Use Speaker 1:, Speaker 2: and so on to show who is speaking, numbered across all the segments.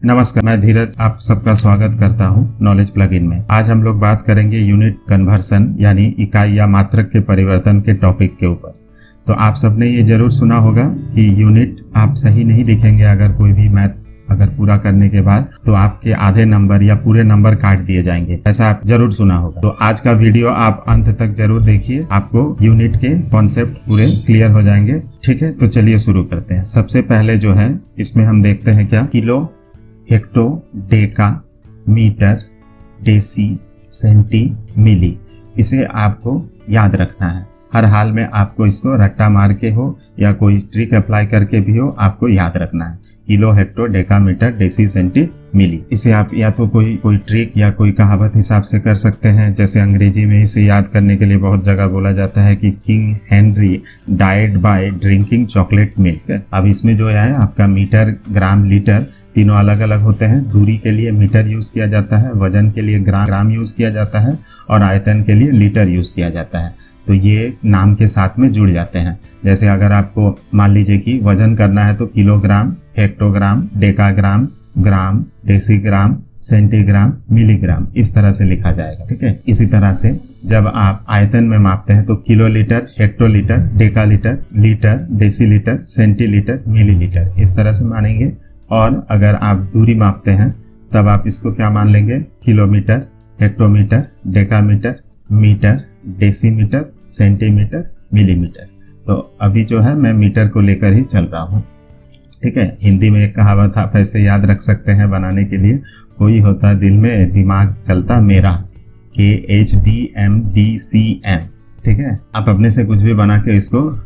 Speaker 1: नमस्कार, मैं धीरज आप सबका स्वागत करता हूं नॉलेज प्लगइन में। आज हम लोग बात करेंगे यूनिट कन्वर्सन यानी इकाई या मात्रक के परिवर्तन के टॉपिक के ऊपर। तो आप सबने ये जरूर सुना होगा कि यूनिट आप सही नहीं लिखेंगे अगर कोई भी मैथ अगर पूरा करने के बाद तो आपके आधे नंबर या पूरे नंबर काट दिए जाएंगे, ऐसा आप जरूर सुना होगा। तो आज का वीडियो आप अंत तक जरूर देखिए, आपको यूनिट के कॉन्सेप्ट पूरे क्लियर हो जाएंगे। ठीक है, तो चलिए शुरू करते हैं। सबसे पहले जो है इसमें हम देखते हैं क्या, kilo, hecto, deca, metre, deci, centi, milli. इसे आपको याद रखना है। हर हाल में आपको इसको रट्टा मार के हो या कोई ट्रिक अप्लाई करके भी हो, आपको याद रखना है। Kilo, hecto, deca, metre, deci, centi, milli. इसे आप या तो कोई ट्रिक या कोई कहावत हिसाब से कर सकते हैं। जैसे अंग्रेजी में इसे याद करने के लिए बहुत जगह बोला जाता है कि king Henry died by drinking chocolate milk. अब इसमें जो है आपका मीटर, ग्राम, लीटर तीनों अलग अलग होते हैं। दूरी के लिए मीटर यूज किया जाता है, वजन के लिए ग्राम यूज किया जाता है और आयतन के लिए लीटर यूज किया जाता है। तो ये नाम के साथ में जुड़ जाते हैं। जैसे अगर आपको मान लीजिए कि वजन करना है तो किलोग्राम, हेक्टोग्राम, डेकाग्राम, ग्राम, डेसीग्राम, सेंटीग्राम, मिलीग्राम, इस तरह से लिखा जाएगा। ठीक है, इसी तरह से जब आप आयतन में मापते हैं तो kilolitre, hectolitre, decalitre, litre, decilitre, centilitre, millilitre, इस तरह से मानेंगे। और अगर आप दूरी मापते हैं तब आप इसको क्या मान लेंगे, kilometre, hectometre, decametre, metre, decimetre, centimetre, millimetre. तो अभी जो है मैं मीटर को लेकर ही चल रहा हूँ। ठीक है, हिंदी में एक कहावत आप ऐसे याद रख सकते हैं बनाने के लिए, कोई होता दिल में दिमाग चलता मेरा, KHDMDCM। ठीक है, आप अपने से कुछ भी बना के इसको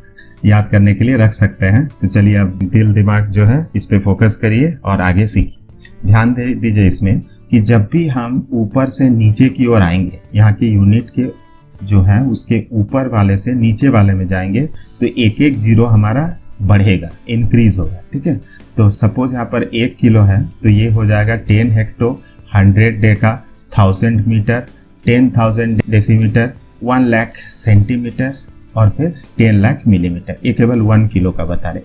Speaker 1: याद करने के लिए रख सकते हैं। तो चलिए अब दिल दिमाग जो है इस पे फोकस करिए और आगे सीखिए। ध्यान दे दीजिए इसमें कि जब भी हम ऊपर से नीचे की ओर आएंगे, यहाँ की यूनिट के जो है उसके ऊपर वाले से नीचे वाले में जाएंगे तो एक एक जीरो हमारा बढ़ेगा, इंक्रीज होगा। ठीक है, तो सपोज यहाँ पर 1 किलो है तो ये हो जाएगा 10 hecto, 100 deca, 1000 metre, 10,000 decimetre, 1 lakh centimetre और फिर 10 लाख मिलीमीटर। ये केवल 1 किलो का बता रहे।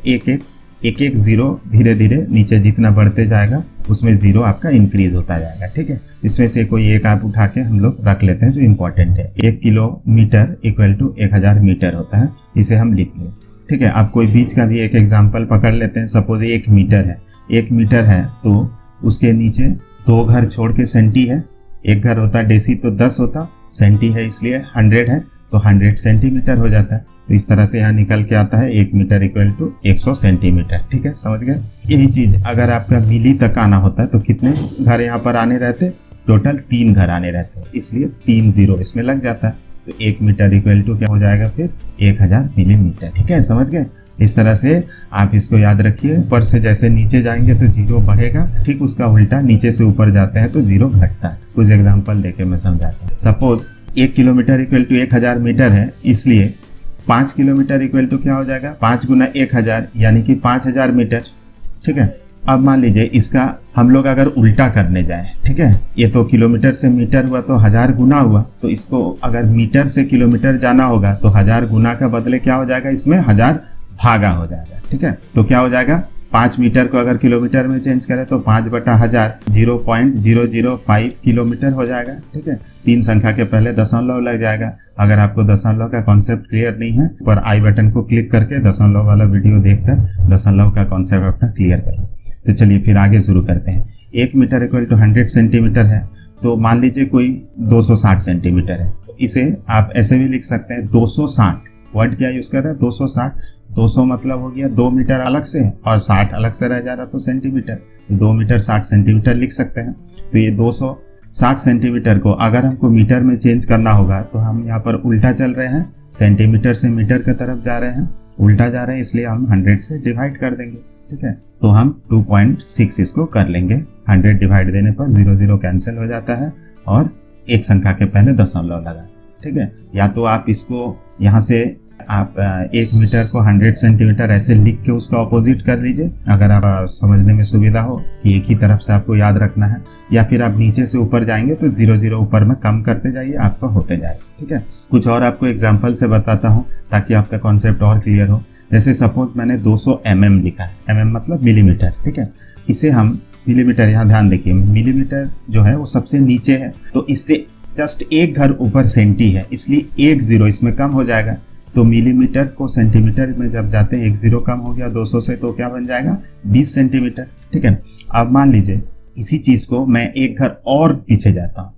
Speaker 1: एक एक जीरो धीरे धीरे नीचे जितना बढ़ते जाएगा उसमें जीरो आपका इंक्रीज होता जाएगा। ठीक है, इसमें से कोई एक आप उठा के हम लोग रख लेते हैं जो इम्पोर्टेंट है। 1 किलोमीटर इक्वल टू 1000 मीटर होता है, इसे हम लिख लें। ठीक है, आप कोई बीच का भी एक एग्जाम्पल पकड़ लेते हैं। सपोज 1 मीटर है, 1 मीटर है तो उसके नीचे 2 घर छोड़ के सेंटी है। एक घर होता डेसी तो 10 होता, सेंटी है इसलिए 100 है तो 100 सेंटीमीटर हो जाता है। तो इस तरह से यहाँ निकल के आता है 1 मीटर इक्वल टू 100 सेंटीमीटर। ठीक है, समझ गए। यही चीज अगर आपका मिली तक आना होता है तो कितने घर यहाँ पर आने रहते, टोटल 3 घर आने रहते हैं, इसलिए 3 जीरो इसमें लग जाता है। तो 1 मीटर इक्वल टू क्या हो जाएगा फिर 1000 मिलीमीटर। ठीक है, समझ गए। इस तरह से आप इसको याद रखिए। ऊपर से जैसे नीचे जाएंगे तो जीरो बढ़ेगा, ठीक उसका उल्टा नीचे से ऊपर जाते हैं तो जीरो घटता है। कुछ एग्जांपल देके मैं समझाता हूँ। Suppose 1 kilometre equal to 1000 metre है, इसलिए 5 किलोमीटर इक्वल टू क्या हो जाएगा, 5 गुना 1000 यानी कि 5000 मीटर। ठीक है, अब मान लीजिए इसका हम लोग अगर उल्टा करने जाए, ठीक है, ये तो किलोमीटर से मीटर हुआ तो 1000 गुना हुआ, तो इसको अगर मीटर से किलोमीटर जाना होगा तो 1000 गुना का बदले क्या हो जाएगा, इसमें 1000 भागा हो जाएगा। ठीक है, तो क्या हो जाएगा, 5 मीटर को अगर किलोमीटर में चेंज करें तो 5/1000 0.005 किलोमीटर हो जाएगा। ठीक है, 3 संख्या के पहले दशमलव लग जाएगा। अगर आपको दशमलव का कॉन्सेप्ट क्लियर नहीं है, ऊपर आई बटन को क्लिक करके दशमलव वाला वीडियो देखकर दशमलव का कॉन्सेप्ट अपना क्लियर करें। तो चलिए फिर आगे शुरू करते हैं। 1 मीटर इक्वल टू 100 सेंटीमीटर है, तो मान लीजिए कोई 260 सेंटीमीटर है, तो इसे आप ऐसे भी लिख सकते हैं 260। वर्ड क्या यूज कर रहे हैं, 260। 200 मतलब हो गया 2 मीटर अलग से और 60 अलग से रह जा रहा तो सेंटीमीटर, तो 2 मीटर 60 सेंटीमीटर लिख सकते हैं। तो ये 260 सेंटीमीटर को अगर हमको मीटर में चेंज करना होगा तो हम यहाँ पर उल्टा चल रहे हैं, सेंटीमीटर से मीटर की तरफ जा रहे हैं, उल्टा जा रहे हैं, इसलिए हम 100 से डिवाइड कर देंगे। ठीक है, तो हम 2.6 इसको कर लेंगे। 100 डिवाइड देने पर 0 0 कैंसिल हो जाता है और एक संख्या के पहले दशमलव लगा। ठीक है, या तो आप इसको यहाँ से आप 1 मीटर को 100 सेंटीमीटर ऐसे लिख के उसका ऑपोजिट कर लीजिए, अगर आप समझने में सुविधा हो कि एक ही तरफ से आपको याद रखना है। या फिर आप नीचे से ऊपर जाएंगे तो 0 0 ऊपर में कम करते जाइए, आपका होते जाएगा। ठीक है, कुछ और आपको एग्जाम्पल से बताता हूँ ताकि आपका कॉन्सेप्ट और क्लियर हो। जैसे सपोज मैंने 200 mm लिखा है, mm मतलब मिलीमीटर। ठीक है, इसे हम मिलीमीटर, यहाँ ध्यान देखिए, मिलीमीटर जो है वो सबसे नीचे है, तो इससे जस्ट एक घर ऊपर सेंटी है, इसलिए एक जीरो इसमें कम हो जाएगा। तो मिलीमीटर को सेंटीमीटर में जब जाते हैं, एक जीरो कम हो गया 200 से, तो क्या बन जाएगा 20 सेंटीमीटर। ठीक है, अब मान लीजिए इसी चीज को मैं एक घर और पीछे जाता हूँ,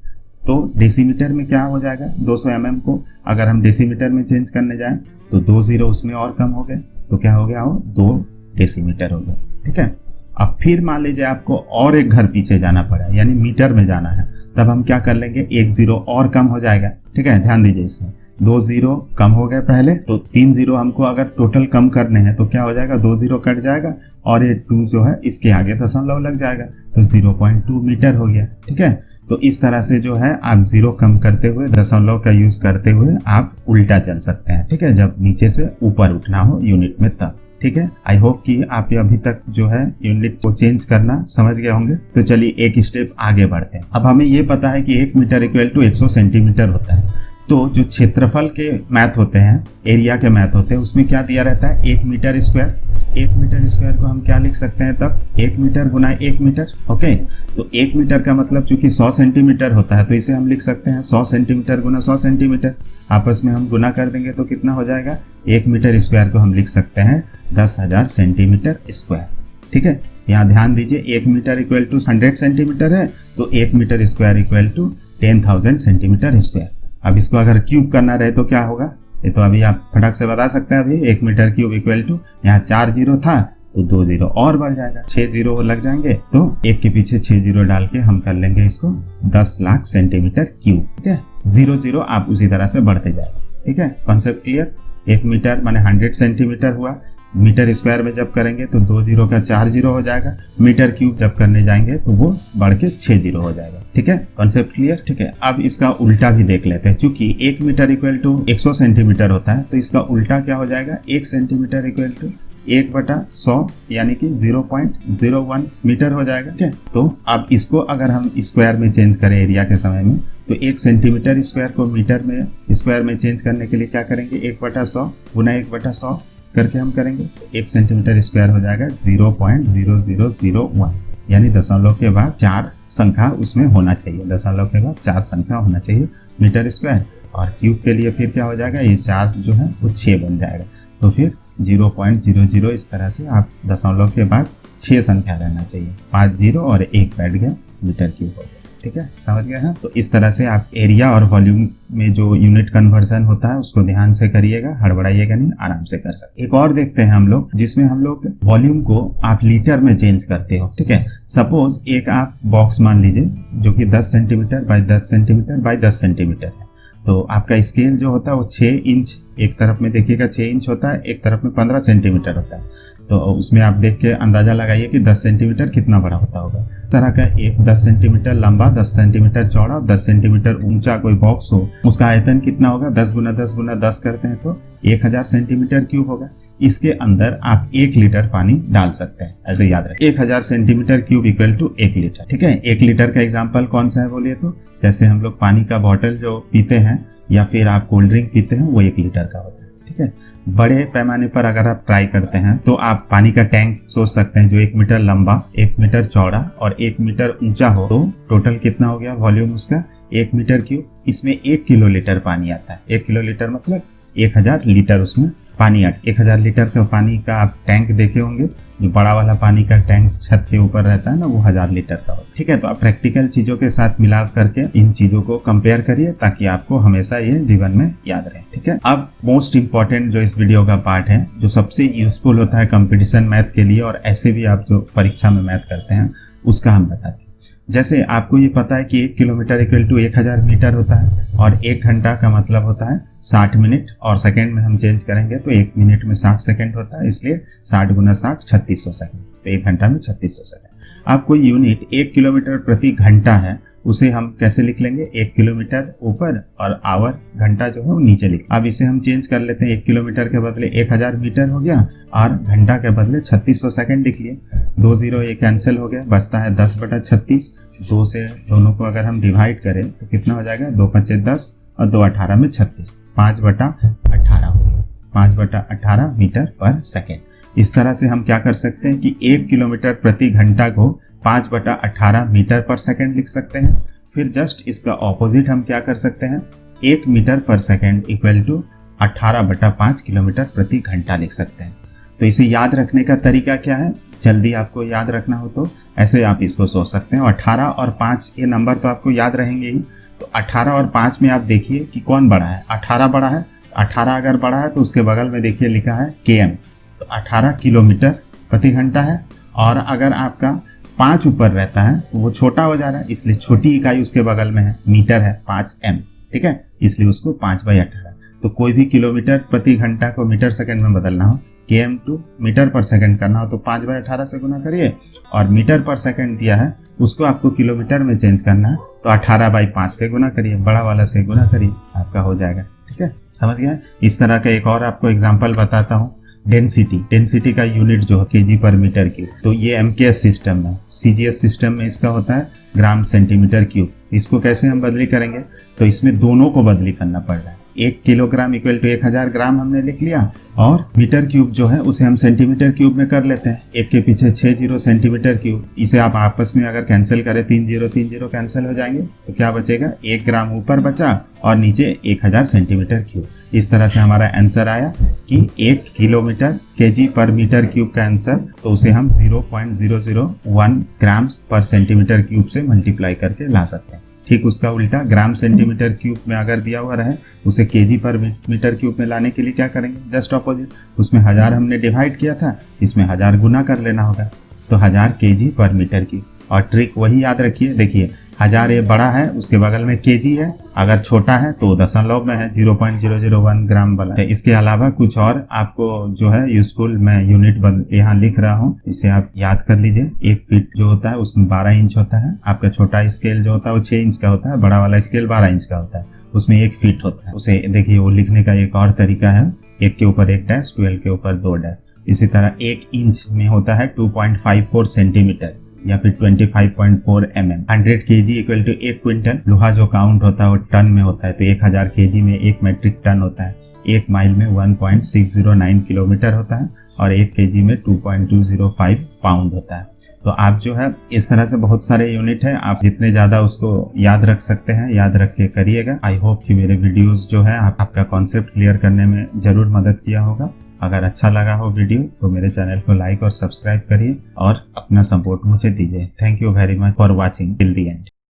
Speaker 1: तो डेसीमीटर में क्या हो जाएगा, 200 mm को अगर हम डेसीमीटर में चेंज करने जाएं तो 2 जीरो उसमें और कम हो गए, तो क्या हो गया, वो 2 डेसीमीटर हो गया। ठीक है, अब फिर मान लीजिए आपको और एक घर पीछे जाना पड़ा, यानी मीटर में जाना है, तब हम क्या कर लेंगे, एक जीरो और कम हो जाएगा। ठीक है, ध्यान दीजिए, इसमें 2 जीरो कम हो गए पहले, तो 3 जीरो हमको अगर टोटल कम करने हैं तो क्या हो जाएगा, 2 जीरो कट जाएगा और ये 2 जो है इसके आगे दशमलव लग जाएगा, तो 0.2 मीटर हो गया। ठीक है, तो इस तरह से जो है आप जीरो कम करते हुए, दशमलव का यूज करते हुए आप उल्टा चल सकते हैं। ठीक है, जब नीचे से ऊपर उठना हो यूनिट में तब। ठीक है, आई होप कि आप अभी तक जो है यूनिट को चेंज करना समझ गए होंगे। तो चलिए एक स्टेप आगे बढ़ते हैं। अब हमें ये पता है कि 1 मीटर इक्वल टू 100 सेंटीमीटर होता है, तो जो क्षेत्रफल के मैथ होते हैं, एरिया के मैथ होते हैं, उसमें क्या दिया रहता है, 1 मीटर स्क्वायर। 1 मीटर स्क्वायर को हम क्या लिख सकते हैं तब, 1 मीटर गुना 1 मीटर। ओके, तो 1 मीटर का मतलब चूंकि 100 सेंटीमीटर होता है, तो इसे हम लिख सकते हैं 100 सेंटीमीटर गुना 100 सेंटीमीटर। आपस में हम गुना कर देंगे तो कितना हो जाएगा, 1 मीटर स्क्वायर को हम लिख सकते हैं 10,000 सेंटीमीटर स्क्वायर। ठीक है, यहाँ ध्यान दीजिए, 1 मीटर इक्वल टू 100 सेंटीमीटर है, तो 1 metre square equal to 10,000 centimetre square. अब इसको अगर क्यूब करना रहे तो क्या होगा, ये तो अभी आप फटक से बता सकते हैं। अभी 1 मीटर क्यूब इक्वल टू, यहाँ 4 जीरो था तो 2 जीरो और बढ़ जाएगा, 6 जीरो लग जाएंगे, तो एक के पीछे 6 जीरो डाल के हम कर लेंगे इसको 10 लाख सेंटीमीटर क्यूब। ठीक है, 0 0 आप उसी तरह से बढ़ते जाएंगे। ठीक है, कॉन्सेप्ट क्लियर। 1 मीटर माने 100 सेंटीमीटर हुआ, मीटर स्क्वायर में जब करेंगे तो 2 जीरो का 4 जीरो हो जाएगा, मीटर क्यूब जब करने जाएंगे तो वो बढ़ के 6 जीरो हो जाएगा। ठीक है, कॉन्सेप्ट क्लियर। ठीक है, अब इसका उल्टा भी देख लेते हैं। चूंकि 1 मीटर इक्वल टू 100 सेंटीमीटर होता है, तो इसका उल्टा क्या हो जाएगा, 1 सेंटीमीटर इक्वल टू 1/100 यानी कि 0.01 मीटर हो जाएगा। ठीक है, तो अब इसको अगर हम स्क्वायर में चेंज करें एरिया के समय में, तो 1 सेंटीमीटर स्क्वायर को मीटर में स्क्वायर में चेंज करने के लिए क्या करेंगे, 1/100 गुना 1/100 करके हम करेंगे, 1 सेंटीमीटर स्क्वायर हो जाएगा 0.0001, यानी दशमलव के बाद 4 संख्या उसमें होना चाहिए, दशमलव के बाद 4 संख्या होना चाहिए मीटर स्क्वायर। और क्यूब के लिए फिर क्या हो जाएगा, ये 4 जो है वो 6 बन जाएगा, तो फिर 0.00 इस तरह से आप दशमलव के बाद 6 संख्या रहना चाहिए, 5 जीरो और 1 बैठ गया, मीटर क्यूब हो गया। ठीक है, समझ गए हैं। तो इस तरह से आप एरिया और वॉल्यूम में जो यूनिट कन्वर्जन होता है उसको ध्यान से करिएगा, हड़बड़ाइएगा नहीं, आराम से कर सकते। एक और देखते हैं हम लोग, जिसमें हम लोग वॉल्यूम को आप लीटर में चेंज करते हो। ठीक है, सपोज एक आप बॉक्स मान लीजिए जो कि 10 centimetre bye 10 centimetre bye 10 centimetre है, तो आपका स्केल जो होता है वो 6 इंच, एक तरफ में देखिएगा 6 इंच होता है, एक तरफ में 15 सेंटीमीटर होता है, तो उसमें आप देख के अंदाजा लगाइए कि 10 सेंटीमीटर कितना बड़ा होता होगा। तरह का एक 10 सेंटीमीटर लंबा, 10 सेंटीमीटर चौड़ा, 10 सेंटीमीटर ऊंचा कोई बॉक्स हो, उसका आयतन कितना होगा, 10 गुना 10 गुना 10 करते हैं तो 1000 सेंटीमीटर क्यूब होगा। इसके अंदर आप 1 लीटर पानी डाल सकते हैं, ऐसे याद रखें, 1000 centimetre cube equal to 1 litre. ठीक है, 1 लीटर का एग्जाम्पल कौन सा है बोलिए तो, जैसे हम लोग पानी का बॉटल जो पीते हैं या फिर आप कोल्ड ड्रिंक पीते हैं, वो 1 लीटर का होता है। ठीक है, बड़े पैमाने पर अगर आप ट्राई करते हैं तो आप पानी का टैंक सोच सकते हैं जो 1 मीटर लंबा, 1 मीटर चौड़ा और 1 मीटर ऊंचा हो, तो टोटल कितना हो गया वॉल्यूम उसका, 1 मीटर क्यूब। इसमें 1 किलो लीटर पानी आता है, 1 किलो लीटर मतलब 1000 लीटर उसमें पानी आता है। 1000 लीटर का पानी का आप टैंक देखे होंगे, जो बड़ा वाला पानी का टैंक छत के ऊपर रहता है ना, वो 1000 लीटर का होता है। ठीक है, तो आप प्रैक्टिकल चीजों के साथ मिला करके इन चीजों को कंपेयर करिए ताकि आपको हमेशा ये जीवन में याद रहे। ठीक है, अब मोस्ट इंपॉर्टेंट जो इस वीडियो का पार्ट है, जो सबसे यूजफुल होता है कंपटीशन मैथ के लिए और ऐसे भी आप जो परीक्षा में मैथ करते हैं, उसका हम बताते हैं। जैसे आपको ये पता है कि 1 किलोमीटर इक्वल टू 1000 मीटर होता है और 1 घंटा का मतलब होता है 60 मिनट, और सेकंड में हम चेंज करेंगे तो 1 मिनट में 60 सेकंड होता है, इसलिए 60 गुना 60 3600 सेकंड, तो 1 घंटा में 3600 सेकंड। आप कोई यूनिट 1 किलोमीटर प्रति घंटा है, उसे हम कैसे लिख लेंगे, 1 किलोमीटर ऊपर और आवर घंटा जो है वो नीचे लिख। अब इसे हम चेंज कर लेते हैं, 1 किलोमीटर के बदले 1000 मीटर हो गया और घंटा के बदले 3600 सेकंड लिख लिए। 2 जीरो ये कैंसिल हो गया, बचता है 10/36। 2 से दोनों को अगर हम डिवाइड करें तो कितना हो जाएगा, 2 5 10 और 2 18 में 36, 5/18 हो गया, 5/18 मीटर पर सेकेंड। इस तरह से हम क्या कर सकते हैं कि 1 किलोमीटर प्रति घंटा को 5/18 मीटर पर सेकेंड लिख सकते हैं। फिर जस्ट इसका ऑपोजिट हम क्या कर सकते हैं, 1 मीटर पर सेकेंड इक्वल टू 18/5 किलोमीटर प्रति घंटा लिख सकते हैं। तो इसे याद रखने का तरीका क्या है, जल्दी आपको याद रखना हो तो ऐसे आप इसको सोच सकते हैं। 18 और 5 ये नंबर तो आपको याद रहेंगे ही। तो 18 और 5 में आप देखिए कि कौन बड़ा है, 18 बड़ा है। 18 अगर बड़ा है तो उसके बगल में देखिए लिखा है km, तो 18 किलोमीटर प्रति घंटा है। और अगर आपका 5 ऊपर रहता है तो वो छोटा हो जा रहा है, इसलिए छोटी इकाई उसके बगल में है, मीटर है 5m, ठीक है, इसलिए उसको 5/18। तो कोई भी किलोमीटर प्रति घंटा को मीटर सेकंड में बदलना हो, km टू मीटर पर सेकंड करना हो तो 5/18 से गुना करिए, और मीटर पर सेकंड दिया है उसको आपको किलोमीटर में चेंज करना है तो 18/5 से गुना करिए, बड़ा वाला से गुना करिए, आपका हो जाएगा। ठीक है, समझ गया। इस तरह का एक और आपको एग्जांपल बताता हूँ। डेंसिटी का यूनिट जो है केजी पर मीटर क्यूब, तो ये एमकेएस सिस्टम है। सीजीएस सिस्टम में इसका होता है ग्राम सेंटीमीटर क्यूब। इसको कैसे हम बदली करेंगे, तो इसमें दोनों को बदली करना पड़ रहा है। 1 किलोग्राम इक्वल टू 1000 ग्राम हमने लिख लिया, और मीटर क्यूब जो है उसे हम सेंटीमीटर क्यूब में कर लेते हैं। एक के पीछे 6 जीरो सेंटीमीटर क्यूब। इसे आप आपस में अगर कैंसिल करें 3 जीरो कैंसिल हो जाएंगे, तो क्या बचेगा, 1 ग्राम ऊपर बचा और नीचे 1000 सेंटीमीटर क्यूब। इस तरह से हमारा आंसर आया कि 1 किलोमीटर केजी पर मीटर क्यूब का आंसर, तो उसे हम 0.001 ग्राम पर सेंटीमीटर क्यूब से मल्टीप्लाई करके ला सकते हैं। ठीक उसका उल्टा ग्राम सेंटीमीटर क्यूब में अगर दिया हुआ रहे, उसे केजी पर मीटर क्यूब में लाने के लिए क्या करेंगे, जस्ट ऑपोजिट। उसमें 1000 हमने डिवाइड किया था, इसमें 1000 गुना कर लेना होगा, तो 1000 केजी पर मीटर क्यूब। और ट्रिक वही याद रखिए, देखिए 1000 ये बड़ा है, उसके बगल में केजी है, अगर छोटा है तो दशमलव में है, 0.001 ग्राम वाला। इसके अलावा कुछ और आपको जो है यूजफुल मैं यूनिट यहाँ लिख रहा हूँ, इसे आप याद कर लीजिए। 1 फीट जो होता है उसमें 12 इंच होता है। आपका छोटा स्केल जो होता है वो 6 इंच का होता है, बड़ा वाला स्केल 12 इंच का होता है, उसमें 1 फीट होता है। उसे देखिए वो लिखने का एक और तरीका है, 1 के ऊपर 1 डैश, 12 के ऊपर 2 डैश। इसी तरह 1 इंच में होता है 2.54 सेंटीमीटर या फिर 25.4 mm। 100 kg equal to 1 quintal. लोहा जो काउंट होता है वो टन में होता है, तो 1000 kg में 1 मेट्रिक टन होता है। 1 माइल में 1.609 किलोमीटर होता है, और 1 kg में 2.205 पाउंड होता है। तो आप जो है इस तरह से बहुत सारे यूनिट है, आप जितने ज्यादा उसको याद रख सकते हैं याद रख के करिएगा। आई होप कि मेरे वीडियोस जो है आपका कॉन्सेप्ट क्लियर करने में जरूर मदद किया होगा। अगर अच्छा लगा हो वीडियो तो मेरे चैनल को लाइक और सब्सक्राइब करिए और अपना सपोर्ट मुझे दीजिए। Thank you very much for watching till the end.